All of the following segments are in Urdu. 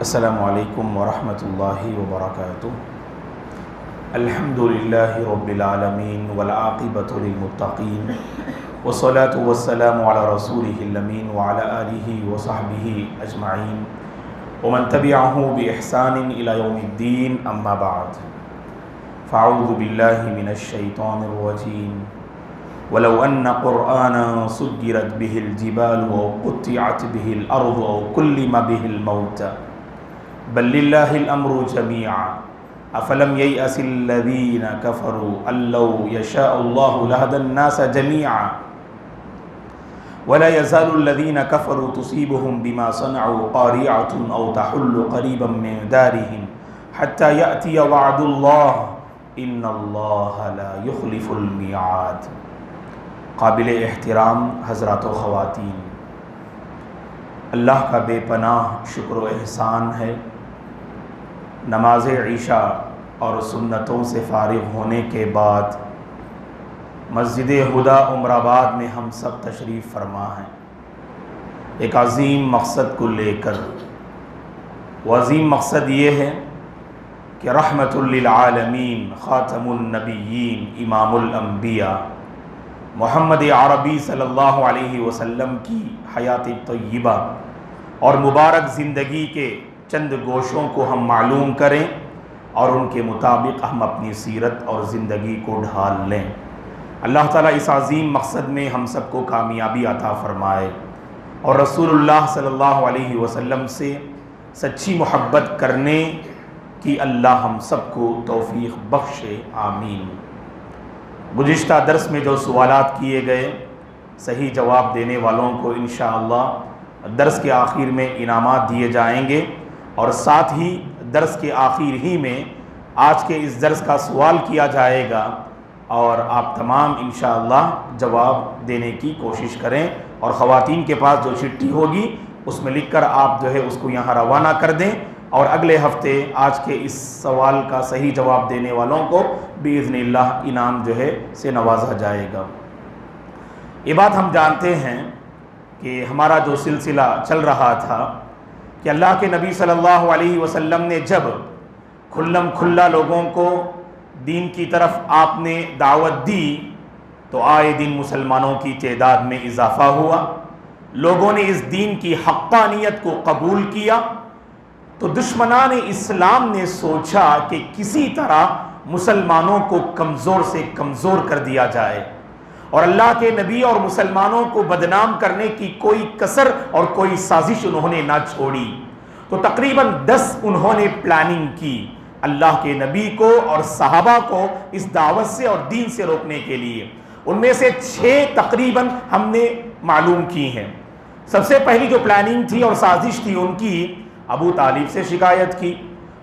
السلام علیکم ورحمۃ اللہ وبرکاتہ۔ الحمد للہ رب العالمین والعاقبۃ للمتقین والصلاة والسلام علی رسولہ الامین وعلی آلہ وصحبہ اجمعین ومن تبعہ بإحسان الی یوم الدین، اما بعد فاعوذ باللہ من الشیطان الرجیم وَلَوْ أَنَّ قُرْآنًا سُيِّرَتْ بِهِ الْجِبَالُ أَوْ قُطِّعَتْ بِهِ الْأَرْضُ أَوْ كُلِّمَ بِهِ الْمَوْتَى بَلْ لِلَّهِ الْأَمْرُ جَمِيعًا أَفَلَمْ يَيْأَسِ الَّذِينَ كَفَرُوا أَن لَّوْ يَشَاءُ اللَّهُ لَهَدَى النَّاسَ جَمِيعًا وَلَا يَزَالُ الَّذِينَ كَفَرُوا تُصِيبُهُم بِمَا صَنَعُوا قَارِعَةٌ أَوْ تَحُلُّ قَرِيبًا مِّن دَارِهِمْ حَتَّى يَأْتِيَ وَعْدُ اللَّهِ إِنَّ اللَّهَ لَا يُخْلِفُ الْمِيعَادَ۔ قابل احترام حضرات و خواتین، اللہ کا بے پناہ شکر و احسان ہے، نماز عشاء اور سنتوں سے فارغ ہونے کے بعد مسجد ہدیٰ عمر آباد میں ہم سب تشریف فرما ہیں، ایک عظیم مقصد کو لے کر۔ وہ عظیم مقصد یہ ہے کہ رحمت للعالمین، خاتم النبیین، امام الانبیاء محمد عربی صلی اللہ علیہ وسلم کی حیات طیبہ اور مبارک زندگی کے چند گوشوں کو ہم معلوم کریں اور ان کے مطابق ہم اپنی سیرت اور زندگی کو ڈھال لیں۔ اللہ تعالیٰ اس عظیم مقصد میں ہم سب کو کامیابی عطا فرمائے اور رسول اللہ صلی اللہ علیہ وسلم سے سچی محبت کرنے کی اللہ ہم سب کو توفیق بخشے، آمین۔ گزشتہ درس میں جو سوالات کیے گئے، صحیح جواب دینے والوں کو انشاءاللہ درس کے آخر میں انعامات دیے جائیں گے، اور ساتھ ہی درس کے آخر ہی میں آج کے اس درس کا سوال کیا جائے گا اور آپ تمام انشاءاللہ جواب دینے کی کوشش کریں، اور خواتین کے پاس جو چٹھی ہوگی اس میں لکھ کر آپ جو ہے اس کو یہاں روانہ کر دیں، اور اگلے ہفتے آج کے اس سوال کا صحیح جواب دینے والوں کو باذن اللہ انعام جو ہے سے نوازا جائے گا۔ یہ بات ہم جانتے ہیں کہ ہمارا جو سلسلہ چل رہا تھا کہ اللہ کے نبی صلی اللہ علیہ وسلم نے جب کھلم کھلا لوگوں کو دین کی طرف آپ نے دعوت دی تو آئے دن مسلمانوں کی تعداد میں اضافہ ہوا، لوگوں نے اس دین کی حقانیت کو قبول کیا، تو دشمنان اسلام نے سوچا کہ کسی طرح مسلمانوں کو کمزور سے کمزور کر دیا جائے اور اللہ کے نبی اور مسلمانوں کو بدنام کرنے کی کوئی کسر اور کوئی سازش انہوں نے نہ چھوڑی۔ تو تقریباً 10 انہوں نے پلاننگ کی اللہ کے نبی کو اور صحابہ کو اس دعوت سے اور دین سے روکنے کے لیے۔ ان میں سے 6 تقریباً ہم نے معلوم کی ہیں۔ سب سے پہلی جو پلاننگ تھی اور سازش تھی ان کی، ابو طالب سے شکایت کی،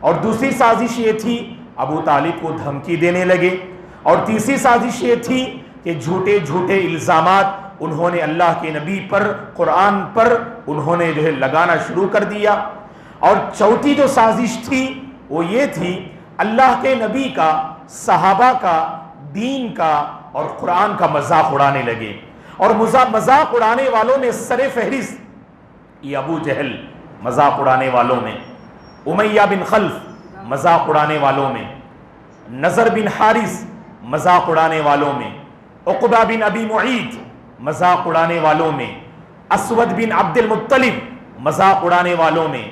اور دوسری سازش یہ تھی ابو طالب کو دھمکی دینے لگے، اور تیسری سازش یہ تھی کہ جھوٹے جھوٹے الزامات انہوں نے اللہ کے نبی پر، قرآن پر انہوں نے جو ہے لگانا شروع کر دیا، اور چوتھی جو سازش تھی وہ یہ تھی اللہ کے نبی کا، صحابہ کا، دین کا اور قرآن کا مذاق اڑانے لگے۔ اور مذاق اڑانے والوں میں سر فہرست یہ ابو جہل مذاق اڑانے والوں میں، امیہ بن خلف مذاق اڑانے والوں میں، نضر بن حارث مذاق اڑانے والوں میں، عقبہ بن ابی معیط مذاق اڑانے والوں میں، اسود بن عبد المطلب مذاق اڑانے والوں میں،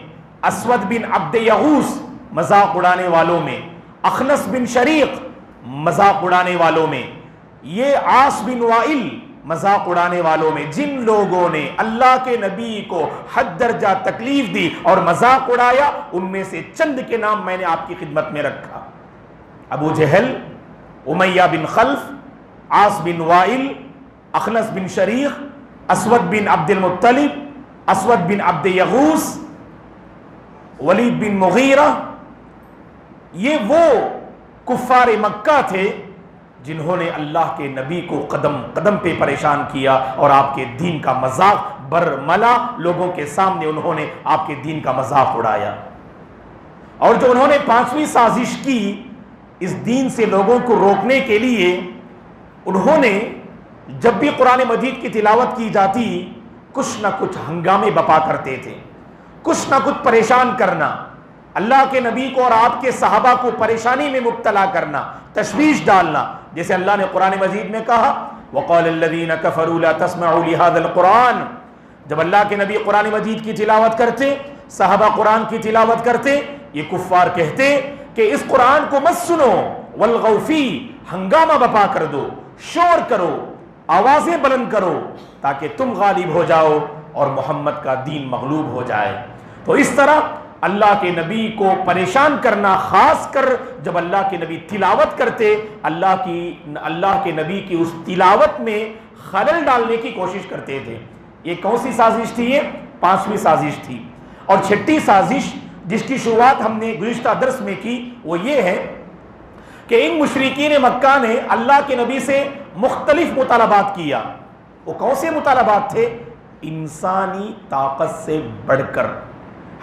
اسود بن عبد یغوث مذاق اڑانے والوں میں، اخنس بن شریق مذاق اڑانے والوں میں، یہ عاص بن وائل مذاق اڑانے والوں میں، جن لوگوں نے اللہ کے نبی کو حد درجہ تکلیف دی اور مذاق اڑایا، ان میں سے چند کے نام میں نے آپ کی خدمت میں رکھا: ابو جہل، امیہ بن خلف، عاص بن وائل، اخنس بن شریق، اسود بن عبد المطلب، اسود بن عبد یغوث، ولید بن مغیرہ۔ یہ وہ کفار مکہ تھے جنہوں نے اللہ کے نبی کو قدم قدم پہ پریشان کیا اور آپ کے دین کا مذاق برملا، لوگوں کے سامنے انہوں نے آپ کے دین کا مذاق اڑایا۔ اور جو انہوں نے 5ویں سازش کی اس دین سے لوگوں کو روکنے کے لیے، انہوں نے جب بھی قرآن مجید کی تلاوت کی جاتی کچھ نہ کچھ ہنگامے بپا کرتے تھے، کچھ نہ کچھ پریشان کرنا، اللہ کے نبی کو اور آپ کے صحابہ کو پریشانی میں مبتلا کرنا، تشویش ڈالنا، جیسے اللہ نے قرآن مجید میں کہا وَقَالَ الَّذِينَ كَفَرُوا لَا تَسْمَعُوا لِهَذَا الْقُرْآنِ، جب اللہ کے نبی قرآن مجید کی تلاوت کرتے، صحابہ قرآن کی تلاوت کرتے، یہ کفار کہتے کہ اس قرآن کو مت سنو، وَالْغَوْا فِيهِ، ہنگامہ بپا کر دو، شور کرو، آوازیں بلند کرو تاکہ تم غالب ہو جاؤ اور محمد کا دین مغلوب ہو جائے۔ تو اس طرح اللہ کے نبی کو پریشان کرنا، خاص کر جب اللہ کے نبی تلاوت کرتے، اللہ کے نبی کی اس تلاوت میں خلل ڈالنے کی کوشش کرتے تھے۔ یہ کون سی سازش تھی؟ یہ 5ویں سازش تھی۔ اور 6ٹھی سازش جس کی شروعات ہم نے گزشتہ درس میں کی وہ یہ ہے کہ ان مشرکین مکہ نے اللہ کے نبی سے مختلف مطالبات کیا۔ وہ کون سے مطالبات تھے؟ انسانی طاقت سے بڑھ کر۔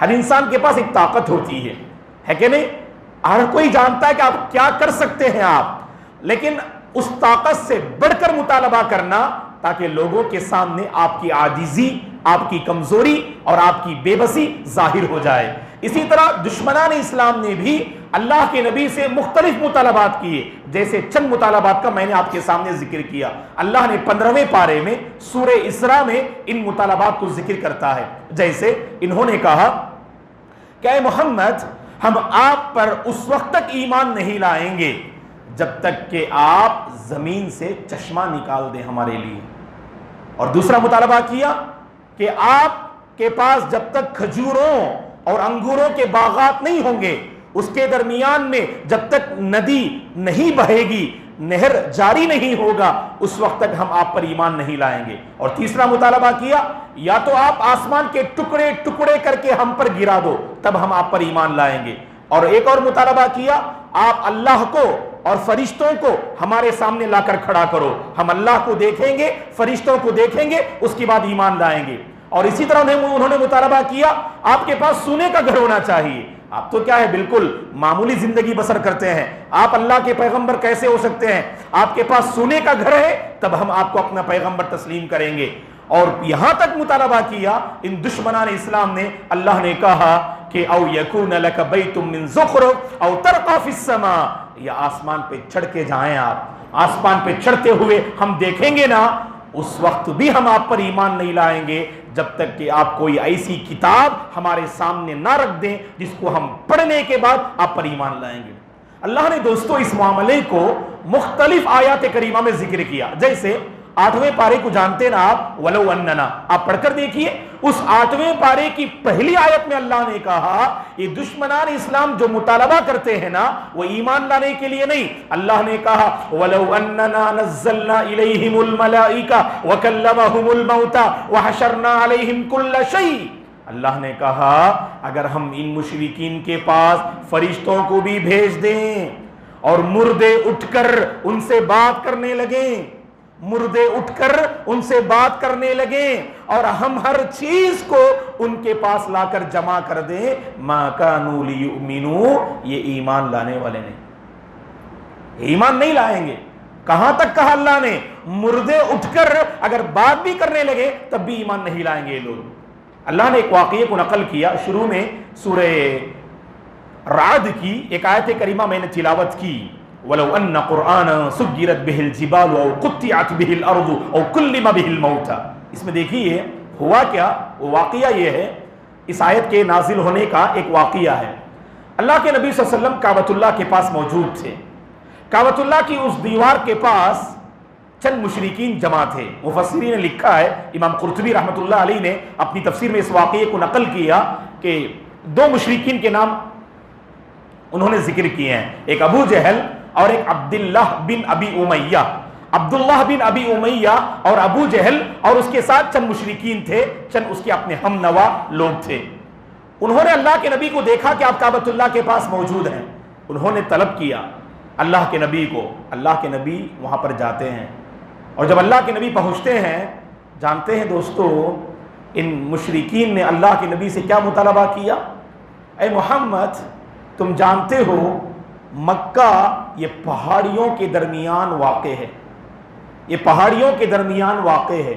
ہر انسان کے پاس ایک طاقت ہوتی ہے کہ نہیں؟ ہر کوئی جانتا ہے کہ آپ کیا کر سکتے ہیں آپ، لیکن اس طاقت سے بڑھ کر مطالبہ کرنا تاکہ لوگوں کے سامنے آپ کی عاجزی، آپ کی کمزوری اور آپ کی بے بسی ظاہر ہو جائے۔ اسی طرح دشمنان اسلام نے بھی اللہ کے نبی سے مختلف مطالبات کیے، جیسے چند مطالبات کا میں نے آپ کے سامنے ذکر کیا۔ اللہ نے 15ویں پارے میں سورہ اسراء میں ان مطالبات کو ذکر کرتا ہے۔ جیسے انہوں نے کہا کہ اے محمد، ہم آپ پر اس وقت تک ایمان نہیں لائیں گے جب تک کہ آپ زمین سے چشمہ نکال دیں ہمارے لیے۔ اور دوسرا مطالبہ کیا کہ آپ کے پاس جب تک کھجوروں اور انگوروں کے باغات نہیں ہوں گے، اس کے درمیان میں جب تک ندی نہیں بہے گی، نہر جاری نہیں ہوگا، اس وقت تک ہم آپ پر ایمان نہیں لائیں گے۔ اور تیسرا مطالبہ کیا یا تو آپ آسمان کے ٹکڑے ٹکڑے کر کے ہم پر گرا دو، تب ہم آپ پر ایمان لائیں گے۔ اور ایک اور مطالبہ کیا، آپ اللہ کو اور فرشتوں کو ہمارے سامنے لا کر کھڑا کرو، ہم اللہ کو دیکھیں گے، فرشتوں کو دیکھیں گے، اس کے بعد ایمان لائیں گے۔ اور اسی طرح انہوں نے مطالبہ کیا آپ کے پاس سونے کا گھر ہونا چاہیے۔ آپ تو کیا ہے، بالکل معمولی زندگی بسر کرتے ہیں، آپ اللہ کے پیغمبر کیسے ہو سکتے ہیں؟ آپ کے پاس سونے کا گھر ہے تب ہم آپ کو اپنا پیغمبر تسلیم کریں گے۔ اور یہاں تک مطالبہ کیا ان دشمنان اسلام نے، اللہ نے کہا کہ او یکون لک بیت من زخرف او ترقی فی السماء، یا آسمان پہ چڑھ کے جائیں، آپ آسمان پہ چڑھتے ہوئے ہم دیکھیں گے نا، اس وقت بھی ہم آپ پر ایمان نہیں لائیں گے جب تک کہ آپ کوئی ایسی کتاب ہمارے سامنے نہ رکھ دیں جس کو ہم پڑھنے کے بعد آپ پر ایمان لائیں گے۔ اللہ نے دوستو اس معاملے کو مختلف آیات کریمہ میں ذکر کیا۔ جیسے 8ویں پارے کو جانتے نا آپ، وَلَوْ أَنَّنَا، آپ پڑھ کر دیکھیے اس 8ویں پارے کی پہلی آیت میں اللہ نے کہا یہ دشمنان اسلام جو مطالبہ کرتے ہیں نا وہ ایمان لانے کے لیے نہیں، اللہ نے کہا وَلَوْ أَنَّنَا نَزَّلْنَا إِلَيْهِمُ الْمَلَائِكَةَ وَكَلَّمَهُمُ الْمَوْتَى وَحَشَرْنَا عَلَيْهِمْ كُلَّ شَيْءٍ، اللہ نے کہا اگر ہم ان مشرکین کے پاس فرشتوں کو بھی بھیج دیں اور مردے اٹھ کر ان سے بات کرنے لگیں، مردے اٹھ کر ان سے بات کرنے لگیں اور ہم ہر چیز کو ان کے پاس لا کر جمع کر دیں، ما کانوا لیؤمنوا، یہ ایمان لانے والے نہیں، ایمان نہیں لائیں گے۔ کہاں تک کہا اللہ نے؟ مردے اٹھ کر اگر بات بھی کرنے لگے تب بھی ایمان نہیں لائیں گے یہ لوگ۔ اللہ نے ایک واقعے کو نقل کیا، شروع میں سورہ رعد کی ایک آیت کریمہ میں نے تلاوت کی، وَلَوْ أَنَّ قُرْآنًا سُيِّرَتْ بِهِ الْجِبَالُ أَوْ قُطِّعَتْ بِهِ الْأَرْضُ أَوْ كُلِّمَ بِهِ الْمَوْتَى۔ اس میں دیکھیے ہوا کیا، وہ واقعہ یہ ہے، اس آیت کے نازل ہونے کا ایک واقعہ ہے۔ اللہ کے نبی صلی اللہ علیہ وسلم کعبۃ اللہ کے پاس موجود تھے، کعبۃ اللہ کی اس دیوار کے پاس چند مشرکین جمع تھے۔ مفسرین نے لکھا ہے، امام قرطبی رحمۃ اللہ علیہ نے اپنی تفسیر میں اس واقعے کو نقل کیا کہ 2 مشرکین کے نام انہوں نے ذکر کیے ہیں، ایک ابو جہل اور ایک عبداللہ بن ابی امیہ۔ عبداللہ بن ابی امیہ اور ابو جہل اور اس کے ساتھ چند مشرکین تھے، چند اس کے اپنے ہم نوا لوگ تھے۔ انہوں نے اللہ کے نبی کو دیکھا کہ آپ کعبۃ اللہ کے پاس موجود ہیں، انہوں نے طلب کیا اللہ کے نبی کو۔ اللہ کے نبی وہاں پر جاتے ہیں اور جب اللہ کے نبی پہنچتے ہیں، جانتے ہیں دوستو ان مشرکین نے اللہ کے نبی سے کیا مطالبہ کیا؟ اے محمد، تم جانتے ہو مکہ یہ پہاڑیوں کے درمیان واقع ہے، یہ پہاڑیوں کے درمیان واقع ہے،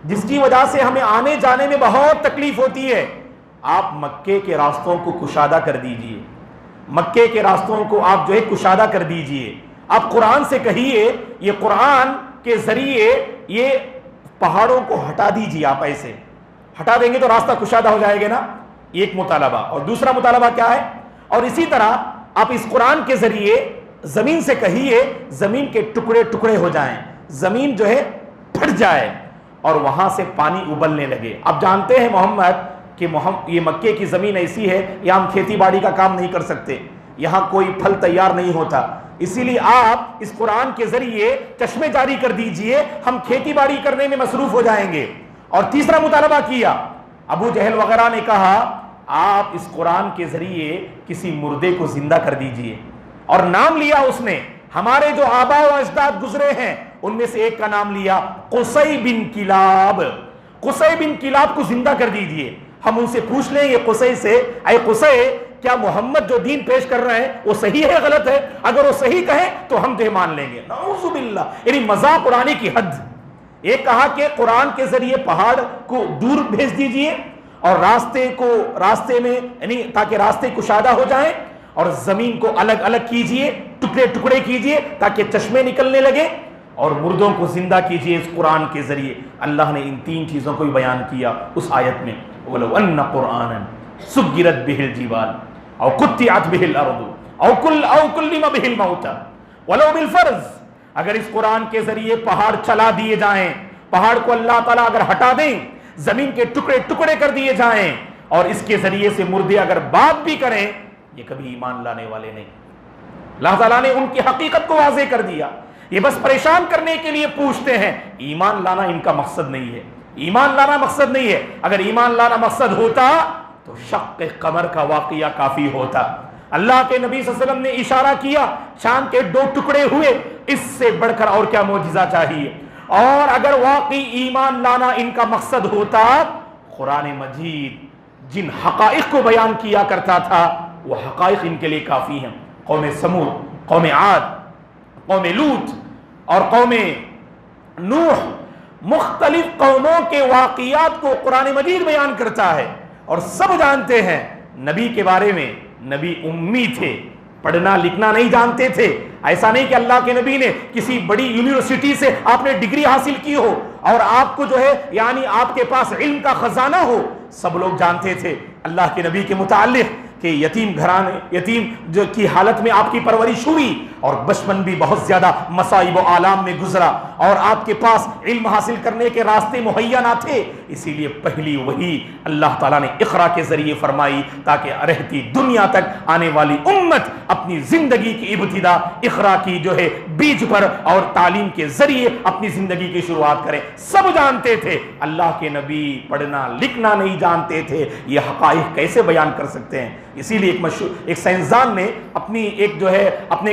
جس کی وجہ سے ہمیں آنے جانے میں بہت تکلیف ہوتی ہے۔ آپ مکے کے راستوں کو کشادہ کر دیجئے، مکے کے راستوں کو آپ جو ہے کشادہ کر دیجئے. آپ قرآن سے کہیے، یہ قرآن کے ذریعے یہ پہاڑوں کو ہٹا دیجئے. آپ ایسے ہٹا دیں گے تو راستہ کشادہ ہو جائے گا نا. ایک مطالبہ. اور دوسرا مطالبہ کیا ہے؟ اور اسی طرح آپ اس قرآن کے ذریعے زمین سے کہیے زمین کے ٹکڑے ٹکڑے ہو جائیں، زمین جو ہے پھٹ جائے اور وہاں سے پانی ابلنے لگے. آپ جانتے ہیں محمد کہ یہ مکے کی زمین ایسی ہے یہاں ہم کھیتی باڑی کا کام نہیں کر سکتے، یہاں کوئی پھل تیار نہیں ہوتا. اسی لیے آپ اس قرآن کے ذریعے چشمے جاری کر دیجئے، ہم کھیتی باڑی کرنے میں مصروف ہو جائیں گے. اور تیسرا مطالبہ کیا، ابو جہل وغیرہ نے کہا آپ اس قرآن کے ذریعے کسی مردے کو زندہ کر دیجئے. اور نام لیا اس نے، ہمارے جو آبا و اجداد گزرے ہیں ان میں سے ایک کا نام لیا، قصی بن کلاب. قصی بن کلاب کو زندہ کر دیجئے. ہم ان سے پوچھ لیں گے قصی سے، اے قصی کیا محمد جو دین پیش کر رہے ہیں وہ صحیح ہے غلط ہے؟ اگر وہ صحیح کہیں تو ہم تو مان لیں گے. نعوذ باللہ، یعنی مذاق اڑانے کی حد. ایک کہا کہ قرآن کے ذریعے پہاڑ کو دور بھیج دیجئے اور راستے میں یعنی تاکہ راستے کشادہ ہو جائیں، اور زمین کو الگ الگ کیجئے، ٹکڑے ٹکڑے کیجئے تاکہ چشمے نکلنے لگے، اور مردوں کو زندہ کیجئے اس قرآن کے ذریعے. اللہ نے ان تین چیزوں کو بھی بیان کیا اس آیت میں. وَلَوْ أَنَّ قُرْآنًا سُيِّرَتْ بِهِ الْجِبَالُ أَوْ قُطِّعَتْ بِهِ الْأَرْضُ أَوْ كُلِّمَ بِهِ الْمَوْتَى وَلَوْ بِالْفَرْضِ. اگر اس قرآن کے ذریعے پہاڑ چلا دیے جائیں، پہاڑ کو اللہ تعالیٰ اگر ہٹا دیں، زمین کے ٹکڑے ٹکڑے کر دیے جائیں، اور اس کے ذریعے سے مردے اگر بات بھی کریں، یہ کبھی ایمان لانے والے نہیں. اللہ تعالیٰ نے ان کی حقیقت کو واضح کر دیا. یہ بس پریشان کرنے کے لیے پوچھتے ہیں، ایمان لانا ان کا مقصد نہیں ہے. ایمان لانا مقصد نہیں ہے. اگر ایمان لانا مقصد ہوتا تو شق قمر کا واقعہ کافی ہوتا. اللہ کے نبی صلی اللہ علیہ وسلم نے اشارہ کیا، چاند کے 2 ٹکڑے ہوئے، اس سے بڑھ کر اور کیا معجزہ چاہیے. اور اگر واقعی ایمان لانا ان کا مقصد ہوتا، قرآن مجید جن حقائق کو بیان کیا کرتا تھا وہ حقائق ان کے لیے کافی ہیں. قوم سمود، قوم عاد، قوم لوط اور قوم نوح، مختلف قوموں کے واقعات کو قرآن مجید بیان کرتا ہے. اور سب جانتے ہیں نبی کے بارے میں، نبی امی تھے، پڑھنا لکھنا نہیں جانتے تھے. ایسا نہیں کہ اللہ کے نبی نے کسی بڑی یونیورسٹی سے آپ نے ڈگری حاصل کی ہو اور آپ کو جو ہے یعنی آپ کے پاس علم کا خزانہ ہو. سب لوگ جانتے تھے اللہ کے نبی کے متعلق کہ یتیم گھرانے، یتیم جو کی حالت میں آپ کی پرورش ہوئی، اور بچپن بھی بہت زیادہ مصائب و آلام میں گزرا، اور آپ کے پاس علم حاصل کرنے کے راستے مہیا نہ تھے. اسی لیے پہلی وحی اللہ تعالیٰ نے اقرا کے ذریعے فرمائی تاکہ رہتی دنیا تک آنے والی امت اپنی زندگی کی ابتدا اقرا کی جو ہے بیج پر اور تعلیم کے ذریعے اپنی زندگی کی شروعات کریں. سب جانتے تھے، اللہ کے نبی پڑھنا لکھنا نہیں جانتے تھے. یہ حقائق کیسے بیان کر سکتے ہیں؟ اسی لیے ایک سائنسدان نے اپنے ایک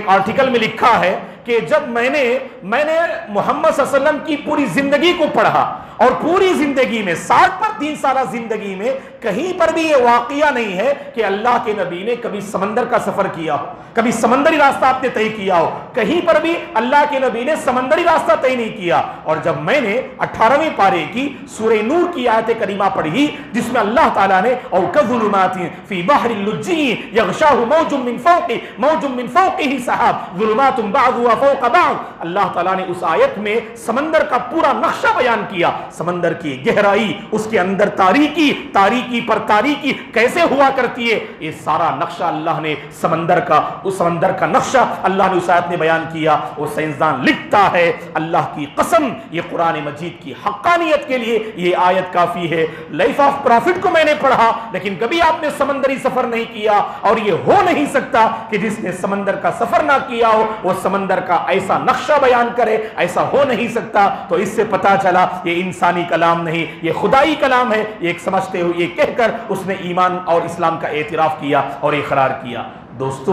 آرٹیکل میں لکھا ہے کہ جب میں نے محمد صلی اللہ علیہ وسلم کی پوری زندگی کو پڑھا، اور پوری زندگی میں 60 پر 3 سالہ زندگی میں کہیں پر بھی یہ واقعہ نہیں ہے کہ اللہ کے نبی نے کبھی سمندر کا سفر کیا ہو، کبھی سمندری راستہ آپ نے طے کیا ہو. کہیں پر بھی اللہ کے نبی نے سمندری راستہ طے نہیں کیا. اور جب میں نے 18ویں پارے کی سورہ نور کی آیت کریمہ پڑھی جس میں اللہ تعالیٰ نے او کظلمات فی بحر اللجی یغشاہ موج من فوقہ سحاب ظلمات بعضها فوق بعض، اللہ تعالیٰ نے اس آیت میں سمندر کا پورا نقشہ بیان کیا. سمندر کی گہرائی، اس کے اندر تاریکی پر تاریکی کیسے ہوا کرتی ہے، یہ سارا نقشہ اللہ نے سمندر کا نقشہ اللہ نے اس آیت میں بیان کیا. وہ سائنسدان لکھتا ہے اللہ کی قسم یہ قرآن مجید کی حقانیت کے لیے یہ آیت کافی ہے. لائف آف پروفٹ کو میں نے پڑھا لیکن کبھی آپ نے سمندری سفر نہیں کیا، اور یہ ہو نہیں سکتا کہ جس نے سمندر کا سفر نہ کیا ہو وہ سمندر کا ایسا نقشہ بیان کرے، ایسا ہو نہیں سکتا. تو اس سے پتا چلا یہ انسانی کلام نہیں، یہ خدائی کلام ہے. یہ ایک سمجھتے ہوئے یہ کہہ کر اس نے ایمان اور اسلام کا اعتراف کیا اور اقرار کیا. دوستو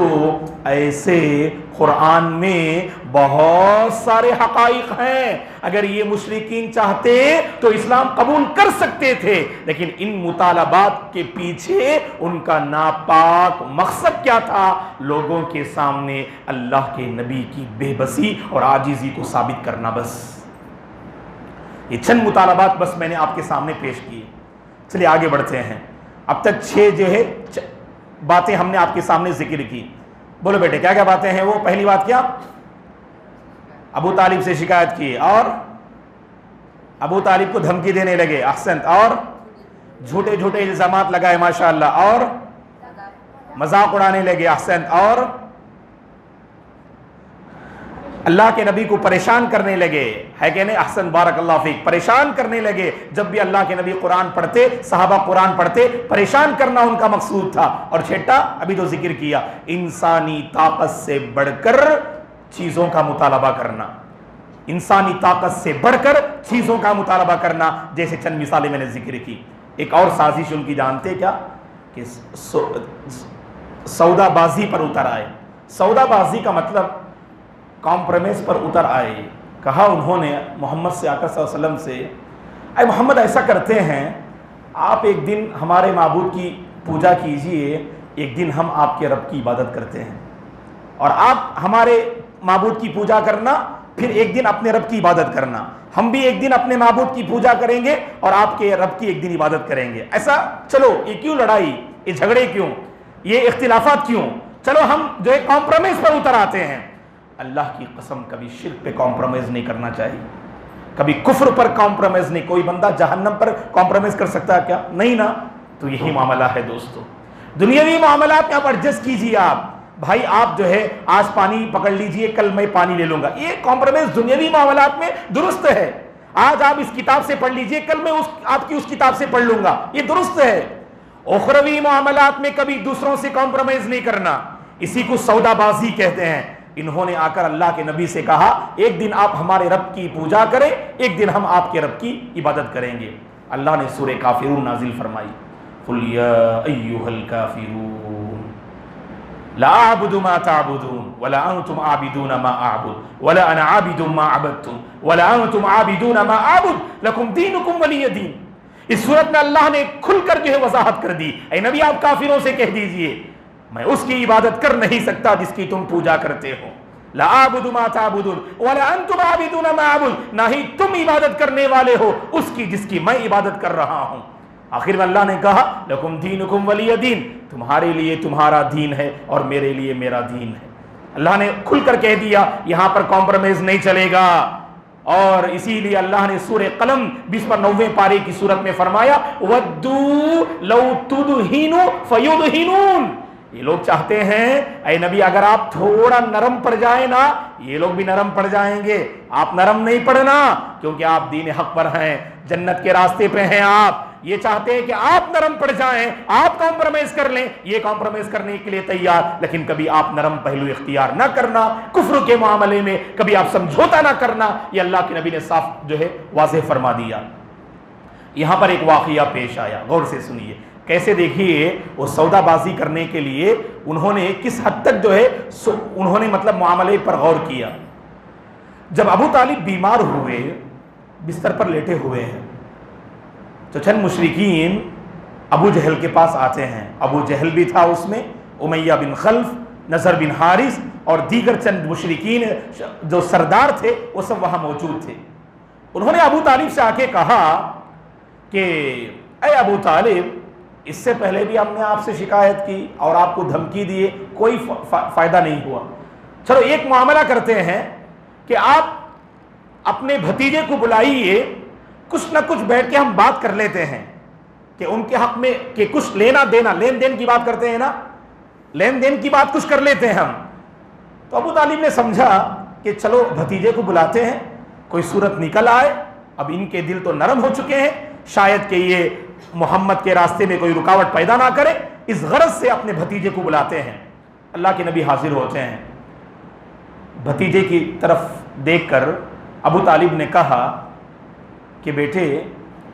ایسے قرآن میں بہت سارے حقائق ہیں. اگر یہ مشرکین چاہتے تو اسلام قبول کر سکتے تھے، لیکن ان مطالبات کے پیچھے ان کا ناپاک مقصد کیا تھا؟ لوگوں کے سامنے اللہ کے نبی کی بے بسی اور عاجزی کو ثابت کرنا. بس یہ چند مطالبات بس میں نے آپ کے سامنے پیش کیے. چلیے آگے بڑھتے ہیں. اب تک 6 جو ہے باتیں ہم نے آپ کے سامنے ذکر کی. بولو بیٹے کیا کیا باتیں ہیں وہ؟ پہلی بات کیا؟ ابو طالب سے شکایت کی اور ابو طالب کو دھمکی دینے لگے. احسنت. اور جھوٹے جھوٹے الزامات لگائے ماشاءاللہ. اور مذاق اڑانے لگے. احسنت. اور اللہ کے نبی کو پریشان کرنے لگے. ہے کہ نہیں؟ احسن. بارک اللہ فیک. پریشان کرنے لگے. جب بھی اللہ کے نبی قرآن پڑھتے، صحابہ قرآن پڑھتے، پریشان کرنا ان کا مقصود تھا. اور چھٹا ابھی تو ذکر کیا، انسانی طاقت سے بڑھ کر چیزوں کا مطالبہ کرنا. انسانی طاقت سے بڑھ کر چیزوں کا مطالبہ کرنا. جیسے چند مثالیں میں نے ذکر کی. ایک اور سازش ان کی جانتے کیا؟ کہ سودا بازی پر اتر آئے. سودا بازی کا مطلب کمپرومائز پر اتر آئے. کہا انہوں نے محمد سے آقا صلی اللہ علیہ وسلم سے، اے محمد ایسا کرتے ہیں، آپ ایک دن ہمارے معبود کی پوجا کیجئے، ایک دن ہم آپ کے رب کی عبادت کرتے ہیں، اور آپ ہمارے معبود کی پوجا کرنا، پھر ایک دن اپنے رب کی عبادت کرنا. ہم بھی ایک دن اپنے معبود کی پوجا کریں گے اور آپ کے رب کی ایک دن عبادت کریں گے. ایسا چلو، یہ کیوں لڑائی، یہ جھگڑے کیوں، یہ اختلافات کیوں؟ چلو ہم جو ہے کمپرومائز پر اتر آتے ہیں. اللہ کی قسم کبھی شرک پہ کمپرومائز نہیں کرنا چاہیے، کبھی کفر پر کمپرومائز نہیں. کوئی بندہ جہنم پر کمپرومائز کر سکتا ہے کیا؟ نہیں نا. تو یہی معاملہ ہے دوستو. دنیاوی معاملات میں آپ ایڈجسٹ کیجئے. آپ بھائی آپ جو ہے آج پانی پکڑ لیجئے، کل میں پانی لے لوں گا. یہ کمپرومائز دنیاوی معاملات میں درست ہے. آج آپ اس کتاب سے پڑھ لیجئے، کل میں آپ کی اس کتاب سے پڑھ لوں گا، یہ درست ہے. اخروی معاملات میں کبھی دوسروں سے کمپرومائز نہیں کرنا. اسی کو سودا بازی کہتے ہیں. انہوں نے آ کر اللہ کے نبی سے کہا، ایک دن آپ ہمارے رب کی پوجا کریں، ایک دن ہم آپ کے رب کی عبادت کریں گے. اللہ نے سورہ کافرون نازل فرمائی. قل یا ایھا الکافرون لا اعبد ما تعبدون ولا انتم عابدون ما اعبد ولا انا عابد ما عبدتم ولا انتم عابدون ما اعبد لكم دينكم ولي دين. اس صورت میں اللہ نے کھل کر جو ہے وضاحت کر دی، اے نبی آپ کافروں سے کہہ دیجئے میں اس کی عبادت کر نہیں سکتا جس کی تم پوجا کرتے ہو. لا اعبد ما تعبدون ولا انتم عابدون ما اعبد، نہ ہی تم عبادت کرنے والے ہو اس کی جس کی میں عبادت کر رہا ہوں. آخر میں اللہ نے کہا لکم دینکم ولی دین، تمہارے لیے تمہارا دین ہے اور میرے لیے میرا دین ہے. اللہ نے کھل کر کہہ دیا یہاں پر کمپرومائز نہیں چلے گا. اور اسی لیے اللہ نے سورہ قلم 20 پارے کی صورت میں فرمایا ودو لو تدہنوا فیدہنون. یہ لوگ چاہتے ہیں اے نبی اگر آپ تھوڑا نرم پڑ جائیں نا، یہ لوگ بھی نرم پڑ جائیں گے. آپ نرم نہیں پڑنا کیونکہ آپ دین حق پر ہیں، جنت کے راستے پہ ہیں. آپ یہ چاہتے ہیں کہ آپ نرم پڑ جائیں، آپ کمپرومائز کر لیں. یہ کمپرومائز کرنے کے لیے تیار، لیکن کبھی آپ نرم پہلو اختیار نہ کرنا. کفر کے معاملے میں کبھی آپ سمجھوتا نہ کرنا. یہ اللہ کے نبی نے صاف جو ہے واضح فرما دیا. یہاں پر ایک واقعہ پیش آیا، غور سے سنیے. کیسے دیکھیے وہ سودا بازی کرنے کے لیے انہوں نے کس حد تک جو ہے انہوں نے مطلب معاملے پر غور کیا. جب ابو طالب بیمار ہوئے، بستر پر لیٹے ہوئے ہیں، تو چند مشرکین ابو جہل کے پاس آتے ہیں. ابو جہل بھی تھا اس میں، امیہ بن خلف، نضر بن حارث اور دیگر چند مشرکین جو سردار تھے وہ سب وہاں موجود تھے. انہوں نے ابو طالب سے آ کے کہا کہ اے ابو طالب، اس سے پہلے بھی ہم نے آپ سے شکایت کی اور آپ کو دھمکی دیے، کوئی فائدہ نہیں ہوا. چلو ایک معاملہ کرتے ہیں کہ آپ اپنے بھتیجے کو بلائیے، کچھ نہ کچھ بیٹھ کے ہم بات کر لیتے ہیں کہ ان کے حق میں کہ کچھ لینا دینا، لین دین کی بات کرتے ہیں نا، لین دین کی بات کچھ کر لیتے ہیں ہم. تو ابو طالب نے سمجھا کہ چلو بھتیجے کو بلاتے ہیں، کوئی صورت نکل آئے. اب ان کے دل تو نرم ہو چکے ہیں، شاید کہ یہ محمد کے راستے میں کوئی رکاوٹ پیدا نہ کرے. اس غرض سے اپنے بھتیجے کو بلاتے ہیں. اللہ کے نبی حاضر ہوتے ہیں. بھتیجے کی طرف دیکھ کر ابو طالب نے کہا کہ بیٹے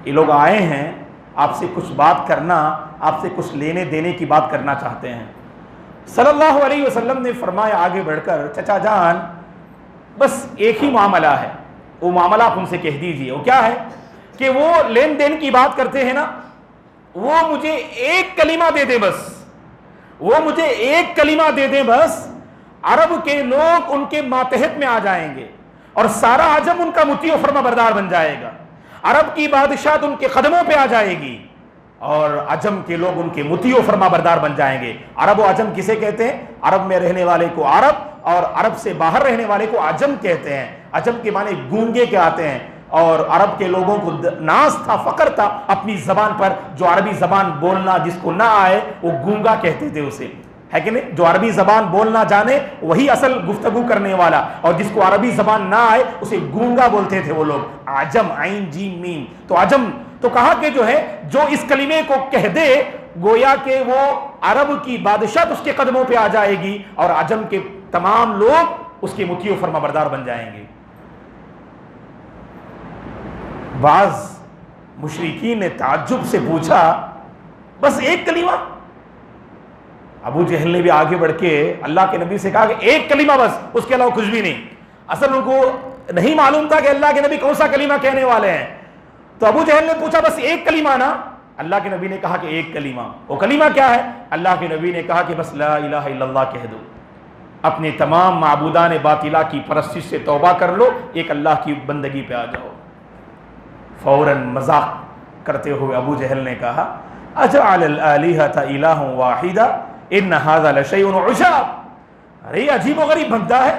یہ لوگ آئے ہیں آپ سے کچھ بات کرنا، آپ سے کچھ لینے دینے کی بات کرنا چاہتے ہیں. صلی اللہ علیہ وسلم نے فرمایا آگے بڑھ کر، چچا جان بس ایک ہی معاملہ ہے، وہ معاملہ آپ ان سے کہہ دیجئے. وہ کیا ہے کہ وہ لین دین کی بات کرتے ہیں نا، وہ مجھے ایک کلمہ دے دے بس، وہ مجھے ایک کلمہ دے دے بس، عرب کے لوگ ان کے ماتحت میں آ جائیں گے اور سارا عجم ان کا مطیع و فرما بردار بن جائے گا. عرب کی بادشاہت ان کے قدموں پہ آ جائے گی. اور عجم کے لوگ ان کے مطیع و فرما بردار بن جائیں گے۔ عرب و عجم کسے کہتے ہیں؟ عرب میں رہنے والے کو عرب اور عرب سے باہر رہنے والے کو عجم کہتے ہیں۔ عجم کے معنی گونگے کے آتے ہیں، اور عرب کے لوگوں کو ناز تھا، فخر تھا اپنی زبان پر۔ جو عربی زبان بولنا جس کو نہ آئے وہ گونگا کہتے تھے اسے، ہے کہ نہیں؟ جو عربی زبان بولنا جانے وہی اصل گفتگو کرنے والا، اور جس کو عربی زبان نہ آئے اسے گونگا بولتے تھے وہ لوگ۔ عجم، عین جیم میم، تو عجم تو کہا کہ جو ہے جو اس کلمے کو کہہ دے گویا کہ وہ عرب کی بادشاہت اس کے قدموں پہ آ جائے گی، اور عجم کے تمام لوگ اس کے مطیع و فرما بردار بن جائیں گے۔ بعض مشرکین نے تعجب سے پوچھا بس ایک کلمہ؟ ابو جہل نے بھی آگے بڑھ کے اللہ کے نبی سے کہا کہ ایک کلمہ بس، اس کے علاوہ کچھ بھی نہیں۔ اصل ان کو نہیں معلوم تھا کہ اللہ کے نبی کون سا کلمہ کہنے والے ہیں، تو ابو جہل نے پوچھا بس ایک کلمہ نا؟ اللہ کے نبی نے کہا کہ ایک کلمہ۔ وہ کلمہ کیا ہے؟ اللہ کے نبی نے کہا کہ بس لا الہ الا اللہ کہہ دو، اپنے تمام معبودان باطلہ کی پرستش سے توبہ کر لو، ایک اللہ کی بندگی پہ آ جاؤ۔ فوراً مذاق کرتے ہوئے ابو جہل نے کہا اجعل الآلہۃ الہ واحدہ ان ھذا لشیء عجاب، ارے عجیب و غریب بندہ ہے،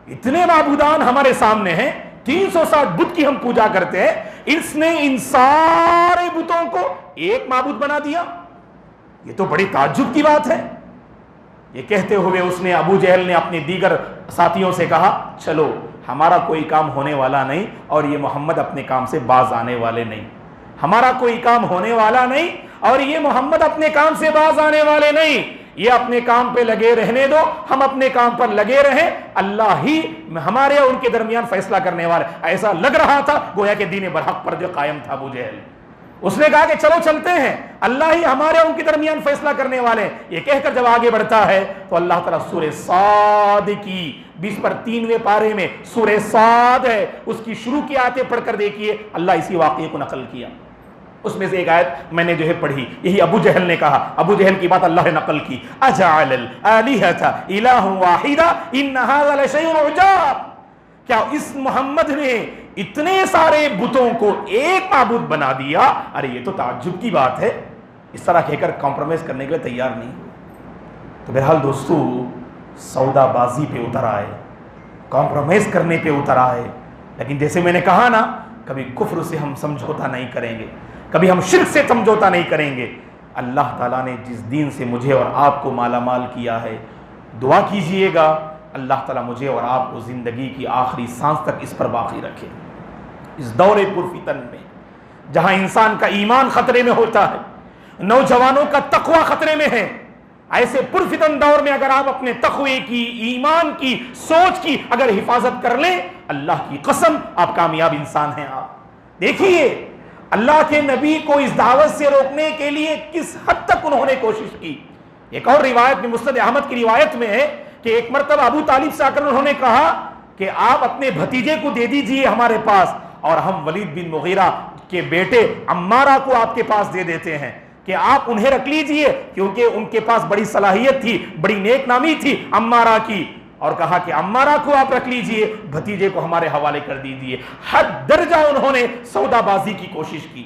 اتنے معبودان ہمارے سامنے ہیں، 360 بت کی ہم پوجا کرتے ہیں، اس نے ان سارے بتوں کو ایک معبود بنا دیا، یہ تو بڑی تعجب کی بات ہے۔ یہ کہتے ہوئے اس نے ابو جہل نے اپنے دیگر ساتھیوں سے کہا چلو ہمارا کوئی کام ہونے والا نہیں، اور یہ محمد اپنے کام سے باز آنے والے نہیں، ہمارا کوئی کام ہونے والا نہیں، اور یہ محمد اپنے کام سے باز آنے والے نہیں، یہ اپنے کام پہ لگے رہنے دو، ہم اپنے کام پر لگے رہیں، اللہ ہی ہمارے اور ان کے درمیان فیصلہ کرنے والا۔ ایسا لگ رہا تھا گویا کہ دین برحق پر جو قائم تھا ابو جہل، اس نے کہا کہ چلو چلتے ہیں، اللہ ہی ہمارے اور ان کے درمیان فیصلہ کرنے والے۔ یہ کہہ کر جب آگے بڑھتا ہے تو اللہ تعالیٰ سورہ صاد کی 23ویں پارے میں، سورہ صاد ہے، اس کی شروع کی آیتیں پڑھ کر دیکھیے، اللہ اسی واقعے کو نقل کیا۔ اس میں سے ایک آیت میں نے جو ہے پڑھی، یہی ابو جہل نے کہا، ابو جہل کی بات اللہ نے نقل کی، اجعل الآلہۃ الہ واحدہ ان ھذا لشیء عجاب، کیا اس محمد نے اتنے سارے بتوں کو ایک معبود بنا دیا؟ ارے یہ تو تعجب کی بات ہے۔ اس طرح کہہ کر کمپرومائز کرنے کے لیے تیار نہیں۔ تو بہرحال دوستو سودا بازی پہ اتر آئے، کمپرومائز کرنے پہ اتر آئے، لیکن جیسے میں نے کہا نا، کبھی کفر سے ہم سمجھوتا نہیں کریں گے، کبھی ہم شرک سے سمجھوتا نہیں کریں گے۔ اللہ تعالیٰ نے جس دین سے مجھے اور آپ کو مالا مال کیا ہے، دعا کیجئے گا اللہ تعالیٰ مجھے اور آپ کو زندگی کی آخری سانس تک اس پر باقی رکھے۔ اس دور پرفتن میں جہاں انسان کا ایمان خطرے میں ہوتا ہے، نوجوانوں کا تقوی خطرے میں ہے، ایسے پرفتن دور میں اگر آپ اپنے تقوی کی، ایمان کی، سوچ کی اگر حفاظت کر لیں، اللہ کی قسم آپ کامیاب انسان ہیں۔ آپ دیکھیے اللہ کے نبی کو اس دعوت سے روکنے کے لیے کس حد تک انہوں نے کوشش کی۔ ایک اور روایت میں، مسند احمد کی روایت میں ہے کہ ایک مرتبہ ابو طالب سے آ کر انہوں نے کہا کہ آپ اپنے بھتیجے کو دے دیجئے ہمارے پاس، اور ہم ولید بن مغیرہ کے بیٹے عمارہ کو آپ کے پاس دے دیتے ہیں کہ آپ انہیں رکھ لیجئے، کیونکہ ان کے پاس بڑی صلاحیت تھی، بڑی نیک نامی تھی عمارہ کی، اور کہا کہ عمارہ کو آپ رکھ لیجئے، بھتیجے کو ہمارے حوالے کر دیجئے۔ حد درجہ انہوں نے سودا بازی کی کوشش کی،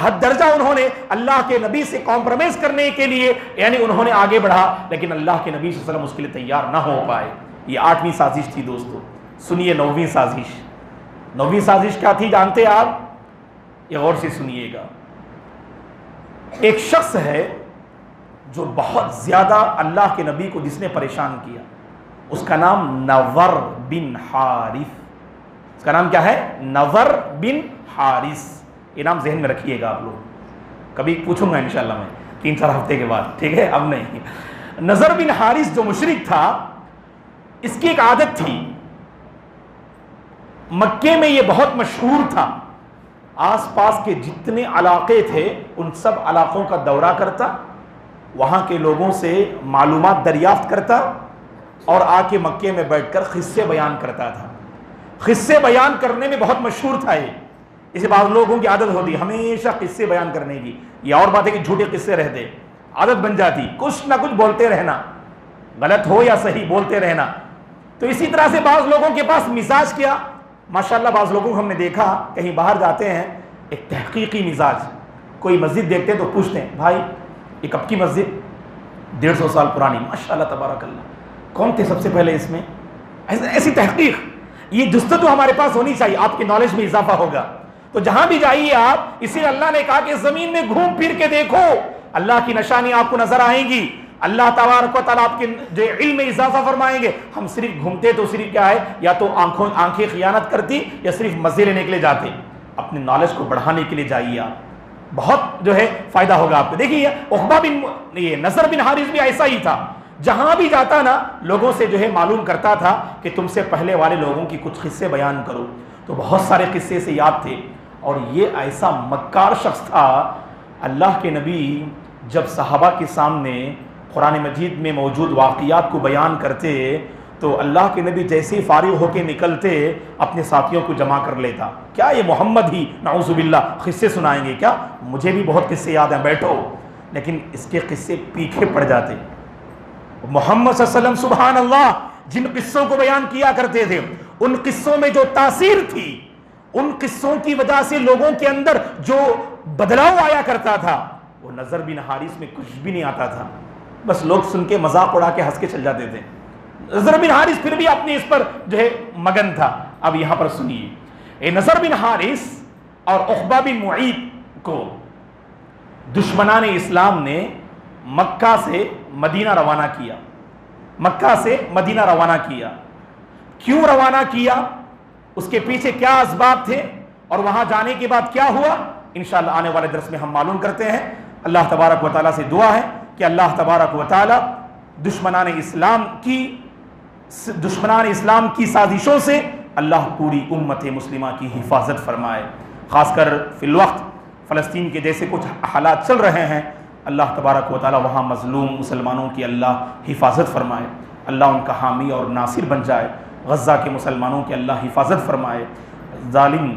حد درجہ انہوں نے اللہ کے نبی سے کمپرومائز کرنے کے لیے، یعنی انہوں نے آگے بڑھا، لیکن اللہ کے نبی صلی اللہ علیہ وسلم اس کے لیے تیار نہ ہو پائے۔ یہ 8ویں سازش تھی دوستو۔ سنیے 9ویں سازش۔ 9ویں سازش کیا تھی جانتے آپ؟ یہ غور سے سنیے گا۔ ایک شخص ہے جو بہت زیادہ اللہ کے نبی کو جس نے پریشان کیا، اس کا نام نور بن حارث۔ اس کا نام کیا ہے؟ نور بن حارث۔ یہ نام ذہن میں رکھیے گا آپ لوگ، کبھی پوچھوں گا انشاءاللہ میں 3-4 ہفتے کے بعد، ٹھیک ہے؟ اب نہیں۔ نظر بن حارث جو مشرک تھا، اس کی ایک عادت تھی، مکے میں یہ بہت مشہور تھا، آس پاس کے جتنے علاقے تھے ان سب علاقوں کا دورہ کرتا، وہاں کے لوگوں سے معلومات دریافت کرتا، اور آ کے مکے میں بیٹھ کر قصے بیان کرتا تھا۔ قصے بیان کرنے میں بہت مشہور تھا یہ، اسے بعض لوگوں کی عادت ہوتی ہمیشہ قصے بیان کرنے کی۔ یہ اور بات ہے کہ جھوٹے قصے رہتے، عادت بن جاتی، کچھ نہ کچھ بولتے رہنا، غلط ہو یا صحیح بولتے رہنا۔ تو اسی طرح سے بعض لوگوں کے پاس مزاج کیا، ماشاءاللہ بعض لوگوں کو ہم نے دیکھا کہیں باہر جاتے ہیں، ایک تحقیقی مزاج، کوئی مسجد دیکھتے ہیں تو پوچھتے ہیں بھائی یہ کب کی مسجد؟ 150 سال پرانی، ماشاءاللہ تبارک اللہ، کون تھے سب سے پہلے اس میں؟ ایسی تحقیق، یہ جستجو ہمارے پاس ہونی چاہیے، آپ کی نالج میں اضافہ ہوگا۔ تو جہاں بھی جائیے آپ، اسی لیے اللہ نے کہا کہ زمین میں گھوم پھر کے دیکھو، اللہ کی نشانی آپ کو نظر آئیں گی، اللہ تبارک و تعالیٰ آپ کے جو علم میں اضافہ فرمائیں گے۔ ہم صرف گھومتے تو صرف کیا ہے، یا تو آنکھیں خیانت کرتی، یا صرف مزے لینے کے لیے جاتے۔ اپنے نالج کو بڑھانے کے لیے جائیے آپ، بہت جو ہے فائدہ ہوگا آپ کو۔ دیکھیے عقبہ بن یہ نضر بن حارث بھی ایسا ہی تھا، جہاں بھی جاتا نا لوگوں سے جو ہے معلوم کرتا تھا کہ تم سے پہلے والے لوگوں کی کچھ قصے بیان کرو، تو بہت سارے قصے سے یاد تھے۔ اور یہ ایسا مکار شخص تھا، اللہ کے نبی جب صحابہ کے سامنے قرآن مجید میں موجود واقعات کو بیان کرتے تو اللہ کے نبی جیسے ہی فارغ ہو کے نکلتے اپنے ساتھیوں کو جمع کر لیتا، کیا یہ محمد ہی نعوذ باللہ قصے سنائیں گے کیا؟ مجھے بھی بہت قصے یاد ہیں، بیٹھو۔ لیکن اس کے قصے پیچھے پڑ جاتے۔ محمد صلی اللہ علیہ وسلم سبحان اللہ جن قصوں کو بیان کیا کرتے تھے، ان قصوں میں جو تاثیر تھی، ان قصوں کی وجہ سے لوگوں کے اندر جو بدلاؤ آیا کرتا تھا، وہ نضر بن حارث میں کچھ بھی نہیں آتا تھا، بس لوگ سن کے مذاق اڑا کے ہنس کے چل جاتے تھے۔ نضر بن حارث پھر بھی اپنے اس پر جو ہے مگن تھا۔ اب یہاں پر سنیے، نضر بن حارث اور عقبہ بن معیط کو دشمنان اسلام نے مکہ سے مدینہ روانہ کیا، مکہ سے مدینہ روانہ کیا۔ کیوں روانہ کیا، اس کے پیچھے کیا اسباب تھے، اور وہاں جانے کے بعد کیا ہوا، انشاءاللہ آنے والے درس میں ہم معلوم کرتے ہیں۔ اللہ تبارک و تعالیٰ سے دعا ہے کہ اللہ تبارک و تعالیٰ دشمنان اسلام کی سازشوں سے اللہ پوری امت مسلمہ کی حفاظت فرمائے، خاص کر فی الوقت فلسطین کے جیسے کچھ حالات چل رہے ہیں، اللہ تبارک و تعالیٰ وہاں مظلوم مسلمانوں کی اللہ حفاظت فرمائے، اللہ ان کا حامی اور ناصر بن جائے، غزہ کے مسلمانوں کی اللہ حفاظت فرمائے، ظالم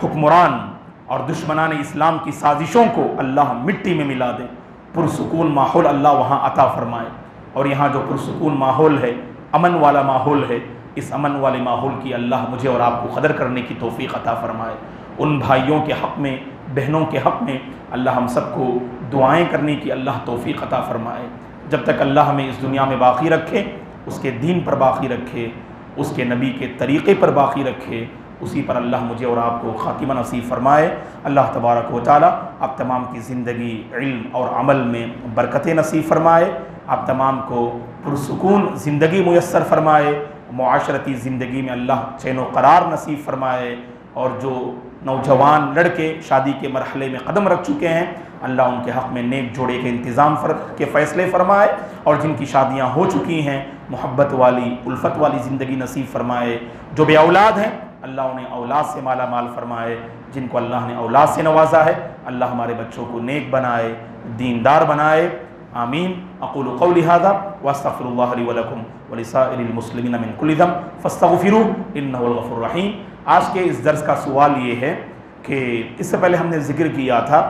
حکمران اور دشمنان اسلام کی سازشوں کو اللہ مٹی میں ملا دے، پرسکون ماحول اللہ وہاں عطا فرمائے۔ اور یہاں جو پرسکون ماحول ہے، امن والا ماحول ہے، اس امن والے ماحول کی اللہ مجھے اور آپ کو قدر کرنے کی توفیق عطا فرمائے۔ ان بھائیوں کے حق میں، بہنوں کے حق میں اللہ ہم سب کو دعائیں کرنے کی اللہ توفیق عطا فرمائے۔ جب تک اللہ ہمیں اس دنیا میں باقی رکھے، اس کے دین پر باقی رکھے، اس کے نبی کے طریقے پر باقی رکھے، اسی پر اللہ مجھے اور آپ کو خاتمہ نصیب فرمائے۔ اللہ تبارک و تعالیٰ آپ تمام کی زندگی علم اور عمل میں برکت نصیب فرمائے، آپ تمام کو پرسکون زندگی میسر فرمائے، معاشرتی زندگی میں اللہ چین و قرار نصیب فرمائے، اور جو نوجوان لڑکے شادی کے مرحلے میں قدم رکھ چکے ہیں اللہ ان کے حق میں نیک جوڑے کے انتظام کے فیصلے فرمائے، اور جن کی شادیاں ہو چکی ہیں محبت والی الفت والی زندگی نصیب فرمائے۔ جو بے اولاد ہیں اللہ انہیں اولاد سے مالا مال فرمائے، جن کو اللہ نے اولاد سے نوازا ہے اللہ ہمارے بچوں کو نیک بنائے، دیندار بنائے، آمین۔ اقول قولی ھذا واستغفر اللہ لی ولکم ولسائر المسلمین من کل ذنب فاستغفروہ انہ هو الغفور الرحیم۔ آج کے اس درس کا سوال یہ ہے کہ اس سے پہلے ہم نے ذکر کیا تھا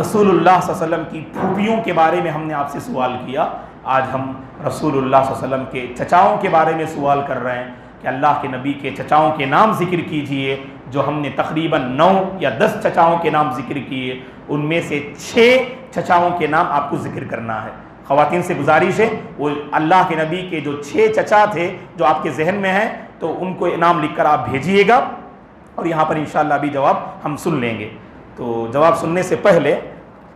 رسول اللہ صلی اللہ علیہ وسلم کی پھوپھیوں کے بارے میں ہم نے آپ سے سوال کیا، آج ہم رسول اللہ صلی اللہ علیہ وسلم کے چچاؤں کے بارے میں سوال کر رہے ہیں کہ اللہ کے نبی کے چچاؤں کے نام ذکر کیجئے۔ جو ہم نے تقریباً 9 یا 10 چچاؤں کے نام ذکر کیے، ان میں سے 6 چچاؤں کے نام آپ کو ذکر کرنا ہے۔ خواتین سے گزارش ہے وہ اللہ کے نبی کے جو 6 چچا تھے جو آپ کے ذہن میں ہیں تو ان کو نام لکھ کر آپ بھیجیے گا، اور یہاں پر انشاءاللہ ابھی جواب ہم سن لیں گے۔ تو جواب سننے سے پہلے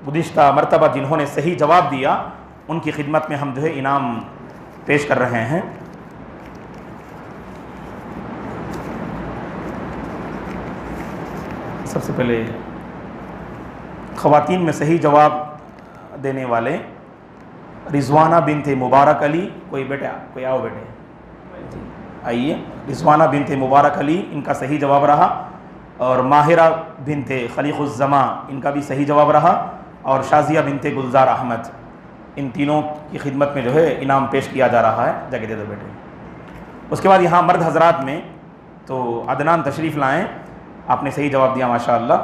گزشتہ مرتبہ جنہوں نے صحیح جواب دیا ان کی خدمت میں ہم جو ہے انعام پیش کر رہے ہیں۔ سب سے پہلے خواتین میں صحیح جواب دینے والے رضوانہ بنت مبارک علی، کوئی بیٹا کوئی آؤ بیٹے آئیے، رضوانہ بنت مبارک علی ان کا صحیح جواب رہا، اور ماہرہ بنت خلیق الزماں ان کا بھی صحیح جواب رہا، اور شازیہ بنت گلزار احمد، ان تینوں کی خدمت میں جو ہے انعام پیش کیا جا رہا ہے، جگہ دے دو بیٹے۔ اس کے بعد یہاں مرد حضرات میں تو عدنان تشریف لائیں، آپ نے صحیح جواب دیا ماشاءاللہ،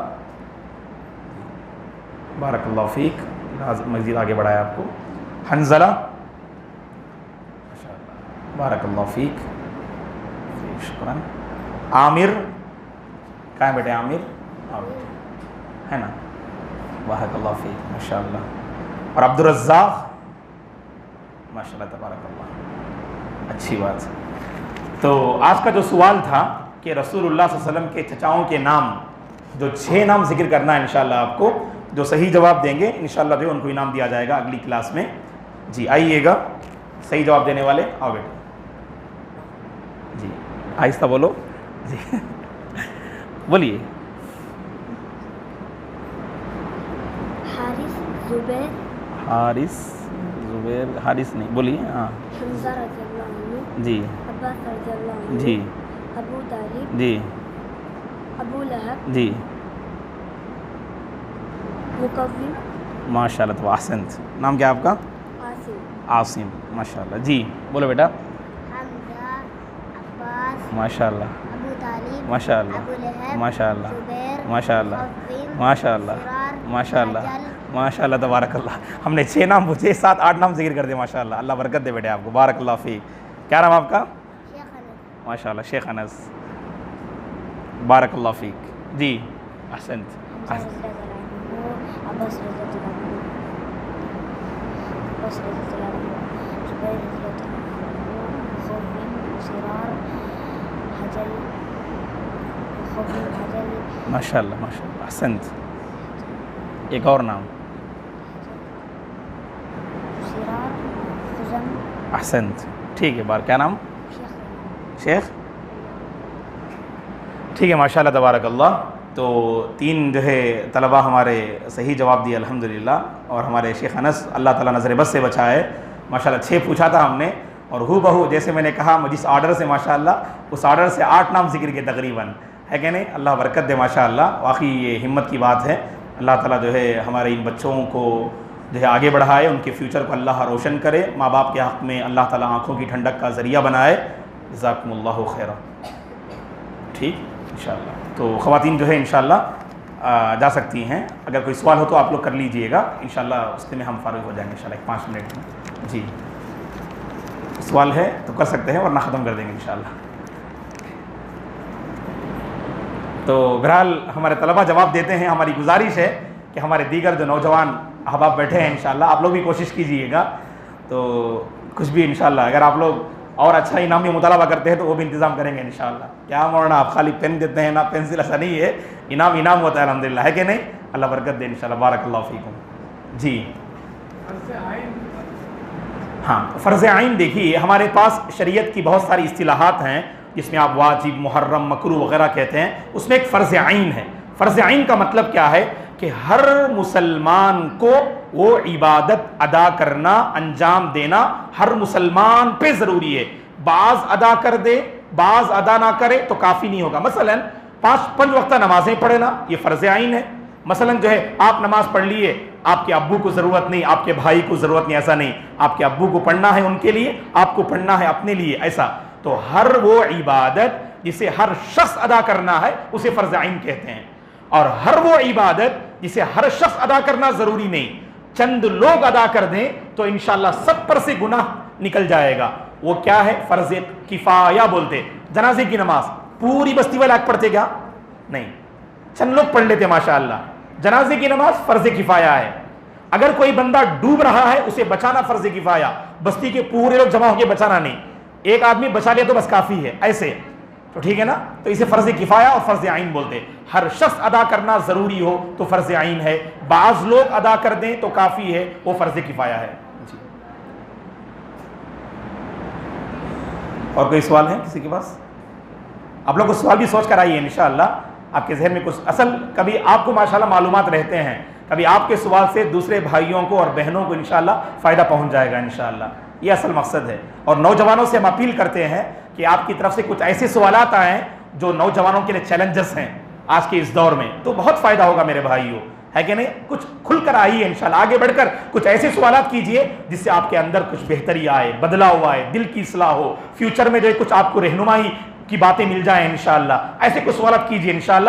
بارک اللہ فیک، مزید آگے بڑھایا آپ کو۔ حنزلہ ماشاءاللہ بارک اللہ فیک، شکراً۔ عامر کہاں بیٹے؟ عامر ہے نا؟ بارک اللہ فیک، ماشاء اللہ. اور عبدالرزاق، ماشاء اللہ تبارک اللہ، اچھی بات. تو آج کا جو سوال تھا کہ رسول اللہ صلی اللہ علیہ وسلم کے چچاؤں کے نام، جو 6 نام ذکر کرنا ہے انشاءاللہ آپ کو، جو صحیح جواب دیں گے انشاءاللہ جو ان کو انعام دیا جائے گا اگلی کلاس میں. جی آئیے گا صحیح جواب دینے والے، آؤ بیٹے. جی آہستہ بولو. جی بولیے. حارث زبیر، حارث زبیر، حارث نہیں بولیے. ہاں حمزہ رضی اللہ عنہ، جی عباس رضی اللہ عنہ، جی ابو طالب، جی ابو لہب، جی مقوم، ماشاء اللہ. تو احسنت. نام کیا آپ کا؟ عاصم. عاصم، ماشاء اللہ. جی بولو بیٹا. حمزہ، عباس، ماشاء اللہ ابو طالب، ماشاء اللہ ابو لہب، ماشاء اللہ زبیر، ماشاء اللہ مقوم، ماشاء اللہ سرار، ماشاء اللہ حجل، ماشاء اللہ تبارک اللہ. ہم نے 6 نام پوچھے، 7 8 نام ذکر کر دے. ماشاء اللہ، اللہ برکت دے بیٹے آپ کو. بارک اللہ فیک. کیا نام آپ کا؟ شیخ انس. ماشاء اللہ شیخ انس، بارک اللہ فیک. جی احسنت. حمزہ رضی اللہ عنہ، عباس رضی اللہ عنہ، عباس رضی اللہ عنہ، زبیر رضی اللہ عنہ، مقوم، سرار، حجل، مقوم، حجل، ماشاء اللہ ماشاء اللہ احسنت. ایک اور نام. سرار، خزم، احسنت. ٹھیک ہے. بار کیا نام؟ شیخ انس. شیخ. ٹھیک ہے ماشاء اللہ تبارک اللہ. تو 3 جو ہے طلبہ ہمارے صحیح جواب دیے الحمدللہ. اور ہمارے شیخ انس اللہ تعالیٰ نظر بد سے بچائے. ماشاء اللہ 6 پوچھا تھا ہم نے، اور ہو بہو جیسے میں نے کہا جس آرڈر سے ماشاء اللہ اس آرڈر سے 8 نام ذکر کیے تقریباً، ہے کہ نہیں؟ اللہ برکت دے ماشاء اللہ. واقعی یہ ہمت کی بات ہے. اللہ تعالیٰ جو ہے ہمارے ان بچوں کو جو ہے آگے بڑھائے، ان کے فیوچر کو اللہ روشن کرے. ماں باپ کے حق میں اللہ تعالیٰ آنکھوں کی ٹھنڈک کا ذریعہ بنائے. جزاکم اللہ خیرا. ٹھیک انشاءاللہ. تو خواتین جو ہے انشاءاللہ جا سکتی ہیں. اگر کوئی سوال ہو تو آپ لوگ کر لیجئے گا انشاءاللہ، اس میں ہم فارغ ہو جائیں گے انشاءاللہ 5 منٹ میں. جی سوال ہے تو کر سکتے ہیں ورنہ ختم کر دیں گے انشاءاللہ. تو بہرحال ہمارے طلبہ جواب دیتے ہیں. ہماری گزارش ہے کہ ہمارے دیگر جو نوجوان احباب بیٹھے ہیں انشاءاللہ آپ لوگ بھی کوشش کیجئے گا. تو کچھ بھی انشاءاللہ اگر آپ لوگ اور اچھا انعامی مطالبہ کرتے ہیں تو وہ بھی انتظام کریں گے انشاءاللہ. کیا مولانا آپ خالی پین دیتے ہیں نا پینسل، ایسا نہیں ہے. انعام ہوتا ہے الحمدللہ، ہے کہ نہیں؟ اللہ برکت دے انشاءاللہ. بارک اللہ فیکم. جی ہاں فرض عین دیکھیے ہمارے پاس شریعت کی بہت ساری اصطلاحات ہیں جس میں آپ واجب، محرم، مکروہ وغیرہ کہتے ہیں. اس میں ایک فرض عین ہے. فرض عین کا مطلب کیا ہے کہ ہر مسلمان کو وہ عبادت ادا کرنا، انجام دینا ہر مسلمان پہ ضروری ہے. بعض ادا کر دے، بعض ادا نہ کرے تو کافی نہیں ہوگا. مثلا 5 وقتہ نمازیں پڑھنا یہ فرض عین ہے. مثلا جو ہے آپ نماز پڑھ لیے، آپ کے ابو کو ضرورت نہیں، آپ کے بھائی کو ضرورت نہیں، ایسا نہیں. آپ کے ابو کو پڑھنا ہے ان کے لیے، آپ کو پڑھنا ہے اپنے لیے، ایسا. تو ہر وہ عبادت جسے ہر شخص ادا کرنا ہے اسے فرض عین کہتے ہیں. اور ہر وہ عبادت جسے ہر شخص ادا کرنا ضروری نہیں، چند لوگ ادا کر دیں تو انشاءاللہ 70 پر سے گناہ نکل جائے گا. وہ کیا ہے؟ فرض کفایہ بولتے. جنازے کی نماز پوری بستی والے پڑھتے کیا؟ نہیں، چند لوگ پڑھ لیتے ماشاءاللہ. جنازے کی نماز فرض کفایہ ہے. اگر کوئی بندہ ڈوب رہا ہے اسے بچانا فرض کفایہ، بستی کے پورے لوگ جمع ہو کے بچانا نہیں. ایک آدمی بچا لیا تو بس کافی ہے، ایسے تو ٹھیک ہے نا. تو اسے فرض کفایہ اور فرض عین بولتے. ہر شخص ادا کرنا ضروری ہو تو فرض عین ہے، بعض لوگ ادا کر دیں تو کافی ہے، وہ فرض کفایہ ہے. جی اور کوئی سوال ہے کسی کے پاس؟ آپ لوگ کو سوال بھی سوچ کر آئیے انشاءاللہ. آپ کے ذہن میں کچھ اصل کبھی آپ کو ماشاءاللہ معلومات رہتے ہیں، کبھی آپ کے سوال سے دوسرے بھائیوں کو اور بہنوں کو انشاءاللہ فائدہ پہنچ جائے گا انشاءاللہ. یہ اصل مقصد ہے. اور نوجوانوں سے ہم اپیل کرتے ہیں کہ آپ کی طرف سے کچھ ایسے سوالات آئیں جو نوجوانوں کے لیے چیلنجز ہیں آج کے اس دور میں، تو بہت فائدہ ہوگا میرے بھائیوں، ہے کہ نہیں؟ کچھ کھل کر آئیے انشاءاللہ. آگے بڑھ کر کچھ ایسے سوالات کیجئے جس سے آپ کے اندر کچھ بہتری آئے، بدلاؤ آئے، دل کی اصلاح ہو، فیوچر میں جو ہے کچھ آپ کو رہنمائی کی باتیں مل جائیں انشاءاللہ. ایسے کچھ سوالات کیجئے انشاءاللہ.